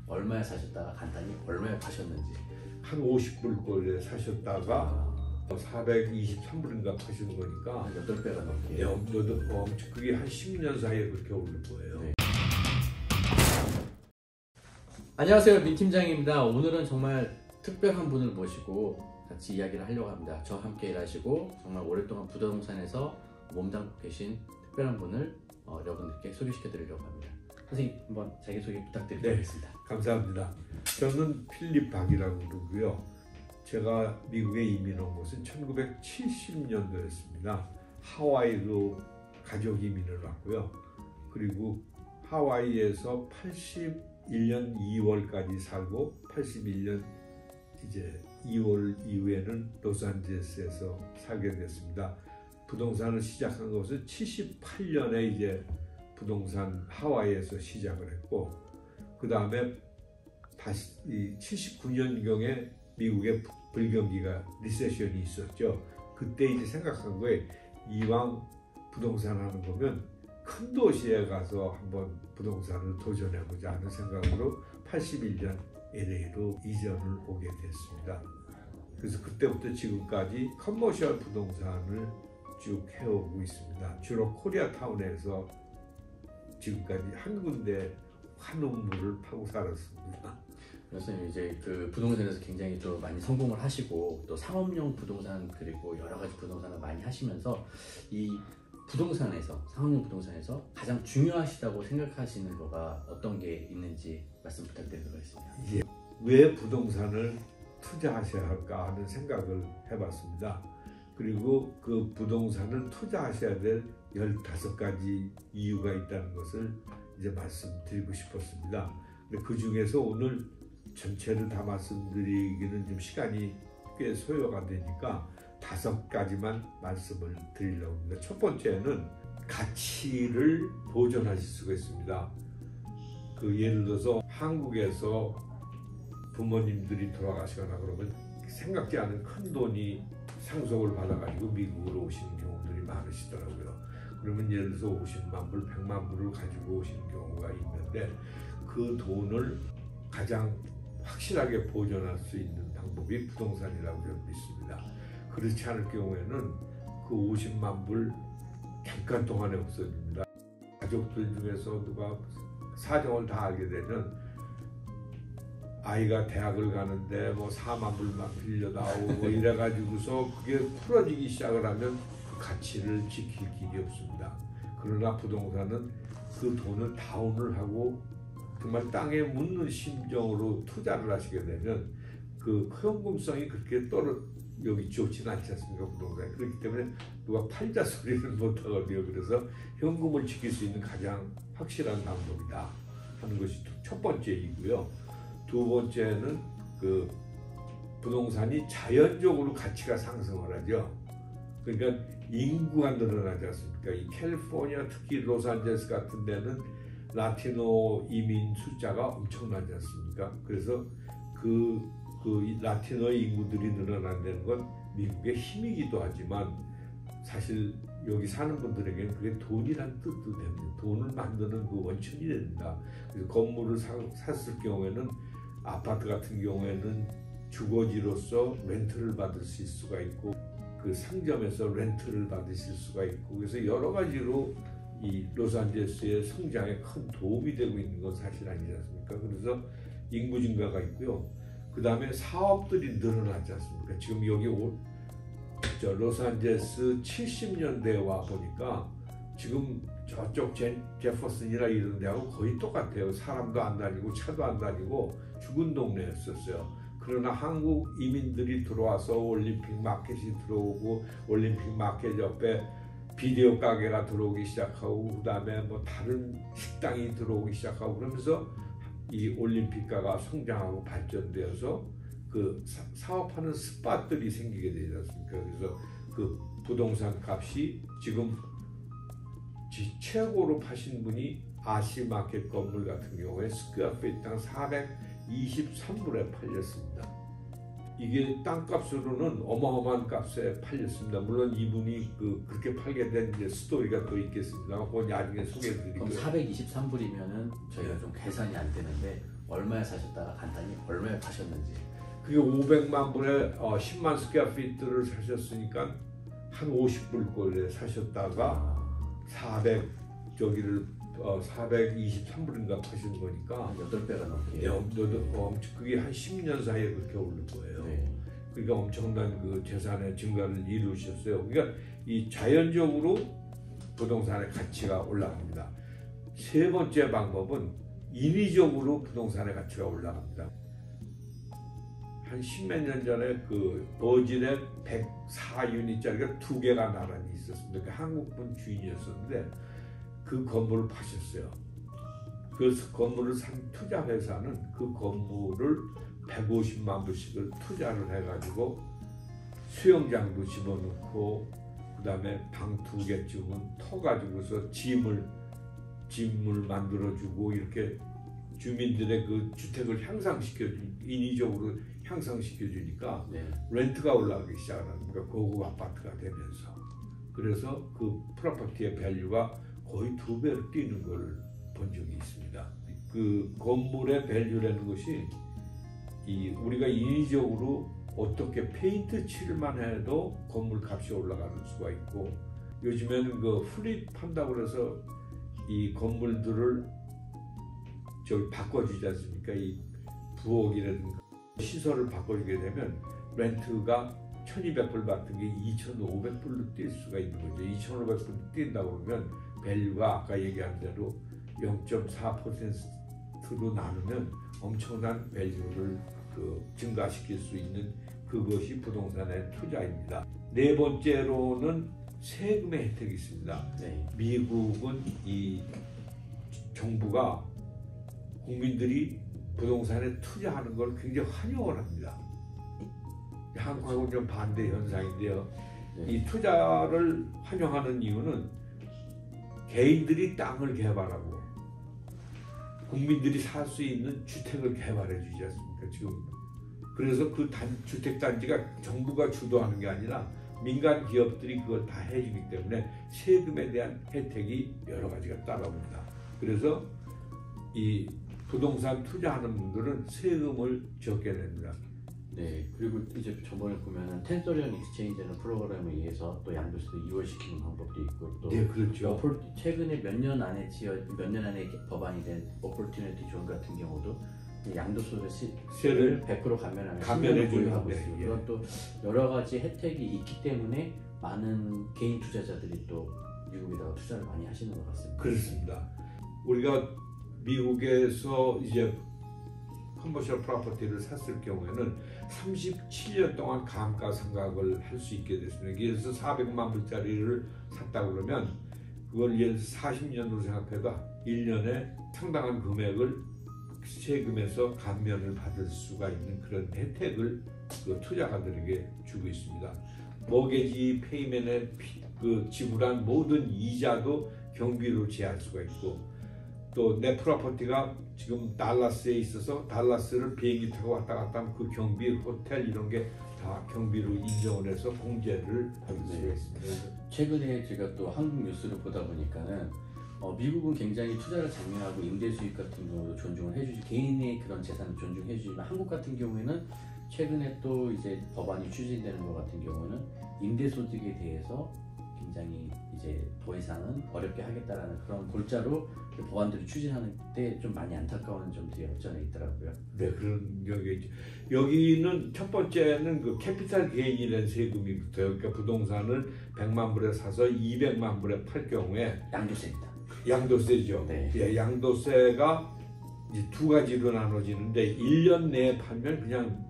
얼마에 사셨다가 간단히 얼마에 파셨는지. 한 50불 사셨다가 423불인가 파시는 거니까 한 8배가 넘게. 그게 한 10년 사이에 그렇게 오를 거예요. 네. 안녕하세요, 민 팀장입니다. 오늘은 정말 특별한 분을 모시고 같이 이야기를 하려고 합니다. 저와 함께 일하시고 정말 오랫동안 부동산에서 몸담고 계신 특별한 분을 여러분들께 소개시켜 드리려고 합니다. 선생님, 한번 자기소개 부탁드리겠습니다. 네, 감사합니다. 저는 필립 박이라고 그러고요. 제가 미국에 이민 온 것은 1970년도였습니다. 하와이로 가족 이민을 왔고요. 그리고 하와이에서 81년 2월까지 살고 81년 이제 2월 이후에는 로스앤젤레스에서 살게 됐습니다. 부동산을 시작한 것은 78년에 이제 부동산 하와이에서 시작을 했고, 그 다음에 다시 79년경에 미국에 불경기가 리세션이 있었죠. 그때 이제 생각한 거예요. 이왕 부동산 하는 거면 큰 도시에 가서 한번 부동산을 도전해보자 하는 생각으로 81년 LA로 이전을 오게 됐습니다. 그래서 그때부터 지금까지 커머셜 부동산을 쭉 해오고 있습니다. 주로 코리아타운에서 지금까지 한 군데 한 우물을 파고 살았습니다. 그래서 이제 그 부동산에서 굉장히 좀 많이 성공을 하시고 또 상업용 부동산 그리고 여러 가지 부동산을 많이 하시면서 이 부동산에서 상업용 부동산에서 가장 중요하시다고 생각하시는 거가 어떤 게 있는지 말씀 부탁드리도록 하겠습니다. 예. 왜 부동산을 투자하셔야 할까 하는 생각을 해봤습니다. 그리고 그 부동산을 투자하셔야 될 15가지 이유가 있다는 것을 이제 말씀드리고 싶었습니다. 근데 그 중에서 오늘 전체를 다 말씀드리기는 좀 시간이 꽤 소요가 되니까 5가지만 말씀을 드리려고 합니다. 첫 번째는 가치를 보존하실 수가 있습니다. 그 예를 들어서 한국에서 부모님들이 돌아가시거나 그러면 생각지 않은 큰 돈이 상속을 받아가지고 미국으로 오시는 경우들이 많으시더라고요. 그러면 예를 들어서 50만 불, 100만 불을 가지고 오시는 경우가 있는데 그 돈을 가장 확실하게 보존할 수 있는 방법이 부동산이라고 저는 믿습니다. 그렇지 않을 경우에는 그 50만 불 잠깐 동안에 없어집니다. 가족들 중에서 누가 사정을 다 알게 되면 아이가 대학을 가는데 뭐 4만 불만 빌려다오고 뭐 이래가지고서 그게 풀어지기 시작을 하면 그 가치를 지킬 길이 없습니다. 그러나 부동산은 그 돈을 다운을 하고 정말 땅에 묻는 심정으로 투자를 하시게 되면 그 현금성이 그렇게 여기 좋지는 않지 않습니까? 부동산이. 그렇기 때문에 누가 팔자 소리는 못하거든요. 그래서 현금을 지킬 수 있는 가장 확실한 방법이다 하는 것이 첫 번째이고요. 두 번째는 그 부동산이 자연적으로 가치가 상승을 하죠. 그러니까 인구가 늘어나지 않습니까? 이 캘리포니아 특히 로스앤젤레스 같은 데는 라티노 이민 숫자가 엄청나지 않습니까? 그래서 그 라티노 인구들이 늘어난다는 건 미국의 힘이기도 하지만 사실 여기 사는 분들에게는 그게 돈이란 뜻도 됩니다. 돈을 만드는 그 원천이 된다. 그래서 건물을 샀을 경우에는 아파트 같은 경우에는 주거지로서 렌트를 받으실 수가 있고 그 상점에서 렌트를 받으실 수가 있고 그래서 여러 가지로 이 로스앤젤레스의 성장에 큰 도움이 되고 있는 건 사실 아니지 않습니까? 그래서 인구 증가가 있고요. 그 다음에 사업들이 늘어나지 않습니까? 지금 여기 로스앤젤레스 70년대에 와 보니까 지금 저쪽 제퍼슨이나 이런 데하고 거의 똑같아요. 사람도 안 다니고 차도 안 다니고 죽은 동네였었어요. 그러나 한국 이민들이 들어와서 올림픽 마켓이 들어오고 올림픽 마켓 옆에 비디오 가게가 들어오기 시작하고 그 다음에 뭐 다른 식당이 들어오기 시작하고 그러면서 이 올림픽가가 성장하고 발전되어서 그 사업하는 스팟들이 생기게 되지 않습니까? 그래서 그 부동산 값이 지금 최고로 파신 분이 아시마켓 건물 같은 경우에 스퀘어피트당 423불에 팔렸습니다. 이게 땅값으로는 어마어마한 값에 팔렸습니다. 물론 이분이 그렇게 팔게 된 이제 스토리가 또 있겠습니다. 그건 나중에 소개해드리고요. 그럼 423불이면은 저희가 좀 계산이 안 되는데 얼마에 사셨다가 간단히 얼마에 파셨는지. 그게 500만 불에 10만 스퀘어 피트를 사셨으니까 한 50불 꼴에 사셨다가 423불인가 파신 거니까 8배가 넘게. 그게 한 10년 사이에 그렇게 오른 거예요. 네. 그러니까 엄청난 그 재산의 증가를 이루셨어요. 그러니까 이 자연적으로 부동산의 가치가 올라갑니다. 세 번째 방법은 인위적으로 부동산의 가치가 올라갑니다. 한 10몇 년 전에 그 버진에 104유닛짜리가 2개가 나란히 있었습니다. 그 한국분 주인이었었는데 그 건물을 파셨어요. 그 건물을 산 투자회사는 그 건물을 150만 불씩을 투자를 해가지고 수영장도 집어넣고 그 다음에 방 2개쯤은 터가지고서 짐을 만들어주고 이렇게 주민들의 그 주택을 인위적으로 향상시켜주니까 네. 렌트가 올라가기 시작합니다. 고급 아파트가 되면서. 그래서 그 프로퍼티의 밸류가 거의 2배로 뛰는 걸 본 적이 있습니다. 그 건물의 밸류라는 것이 우리가 인위적으로 어떻게 페인트 칠만 해도 건물 값이 올라가는 수가 있고, 요즘에는 그 플립한다고 해서 이 건물들을 바꿔주지 않습니까? 이 부엌이라든가 시설을 바꿔주게 되면 렌트가 1200불 같은 게 2500불로 뛸 수가 있는 거죠. 2500불 뛴다고 그러면 밸류가 아까 얘기한 대로 0.4%로 나누면 엄청난 밸류를 증가시킬 수 있는 그것이 부동산의 투자입니다. 네 번째로는 세금의 혜택이 있습니다. 네. 미국은 이 정부가 국민들이 부동산에 투자하는 걸 굉장히 환영을 합니다. 한국하고는 좀 반대 현상인데요. 네. 이 투자를 환영하는 이유는 개인들이 땅을 개발하고 국민들이 살 수 있는 주택을 개발해 주지 않습니까? 지금 그래서 그 주택단지가 정부가 주도하는 게 아니라 민간 기업들이 그걸 다 해주기 때문에 세금에 대한 혜택이 여러 가지가 따라옵니다. 그래서 이 부동산 투자하는 분들은 세금을 적게 냅니다. 네. 그리고 이제 저번에 보면은 1030 익스체인지라는 프로그램에 의해서 또 양도세도 이월시키는 방법도 있고, 또 네, 그렇죠. 최근에 몇 년 안에 법안이 된 오퍼튜니티 존 같은 경우도 양도소득세를 100% 감면해 보유하고 있습니다. 그런 또 여러 가지 혜택이 있기 때문에 많은 개인 투자자들이 또 미국에다가 투자를 많이 하시는 것 같습니다. 그렇습니다. 우리가 미국에서 이제 커머셜 프로퍼티를 샀을 경우에는 37년 동안 감가상각을 할 수 있게 됐습니다. 그래서 400만 불짜리를 샀다 그러면 그걸 예를 들어서 40년으로 생각해도 1년에 상당한 금액을 세금에서 감면을 받을 수가 있는 그런 혜택을 그 투자가들에게 주고 있습니다. 모게지 페이먼에 지불한 모든 이자도 경비로 제할 수가 있고, 또 내 프로퍼티가 지금 달라스에 있어서 달라스를 비행기 타고 왔다 갔다 하면 그 경비, 호텔 이런 게 다 경비로 인정을 해서 공제를 받을 수가 있습니다. 최근에 제가 또 한국 뉴스를 보다 보니까는 미국은 굉장히 투자를 장려하고 임대 수익 같은 경우도 존중을 해주지, 개인의 그런 재산을 존중해주지만 한국 같은 경우에는 최근에 또 이제 법안이 추진되는 것 같은 경우는 임대 소득에 대해서 굉장히 이제 더 이상은 어렵게 하겠다라는 그런 골자로 법안들을 추진하는 때 좀 많이 안타까운 점들이 없잖아 있더라고요. 네, 그런 경우가 있죠. 여기는 첫 번째는 그 캐피탈 게인이라는 세금이 붙어요. 그러니까 부동산을 100만 불에 사서 200만 불에 팔 경우에 양도세입니다. 양도세죠. 네. 예, 양도세가 이제 두 가지로 나눠지는데 1년 내에 팔면 그냥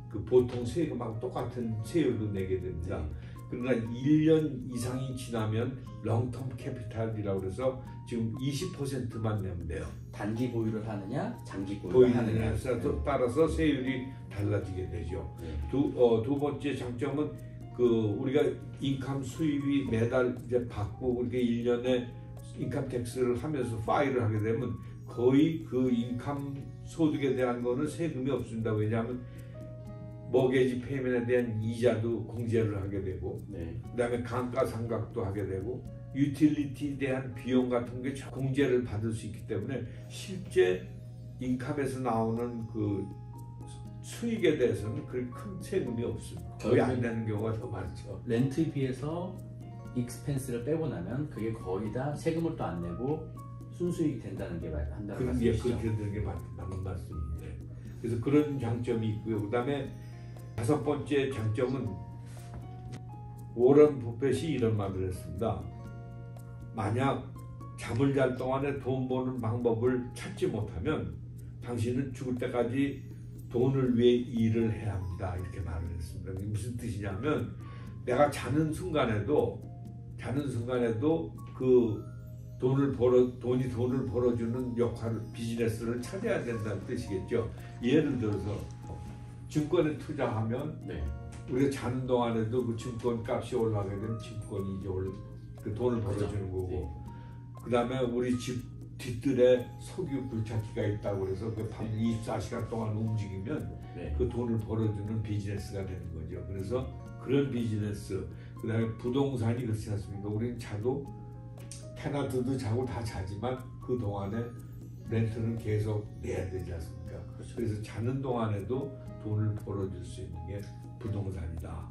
그 보통 세금하고 똑같은 세율로 내게 됩니다. 네. 그러나 1년 이상이 지나면 롱텀 캐피탈이라고 해서 지금 20%만 내면 돼요. 단기 보유를 하느냐, 장기 보유를 하느냐에 따라서 세율이 달라지게 되죠. 네. 두 번째 장점은 그 우리가 인컴 수입이 매달 이제 받고 이렇게 1년에 인컴 텍스를 하면서 파일을 하게 되면 거의 그 인컴 소득에 대한 거는 세금이 없습니다. 왜냐하면 모게지 페이먼에 대한 이자도 공제를 하게 되고, 네. 그다음에 감가상각도 하게 되고, 유틸리티에 대한 비용 같은 게 공제를 받을 수 있기 때문에 실제 인컴에서 나오는 그 수익에 대해서는 그렇게 큰 세금이 없습니다. 거의 안 내는 경우가 더 많죠. 렌트비에서 익스펜스를 빼고 나면 그게 거의 다 세금을 또 안 내고 순수익이 된다는 게 한다는 말씀이시죠? 그렇게 되는 게 맞는 말씀입니다. 그래서 그런 장점이 있고요. 그 다음에 5번째 장점은 워런 버핏이 이런 말을 했습니다. 만약 잠을 잘 동안에 돈 버는 방법을 찾지 못하면 당신은 죽을 때까지 돈을 위해 일을 해야 합니다. 이렇게 말을 했습니다. 이게 무슨 뜻이냐면 내가 자는 순간에도 그 돈이 돈을 벌어주는 역할을 비즈니스를 찾아야 된다는 뜻이겠죠. 예를 들어서 증권에 투자하면 네. 우리가 자는 동안에도 그 증권 값이 올라가게 되면 증권이 이제 그 돈을 벌어주는 그렇죠. 거고 네. 그 다음에 우리 집 뒤뜰에 석유 굴착기가 있다고 해서 그 밤 24시간 동안 움직이면 네. 그 돈을 벌어주는 비즈니스가 되는 거죠. 그래서 그런 비즈니스, 그 다음에 부동산이 그렇지 않습니까? 우리는 자도 테나드도 자고 다 자지만 그 동안에 렌트는 계속 내야 되지 않습니까? 그렇죠. 그래서 자는 동안에도 돈을 벌어줄 수 있는 게 부동산이다.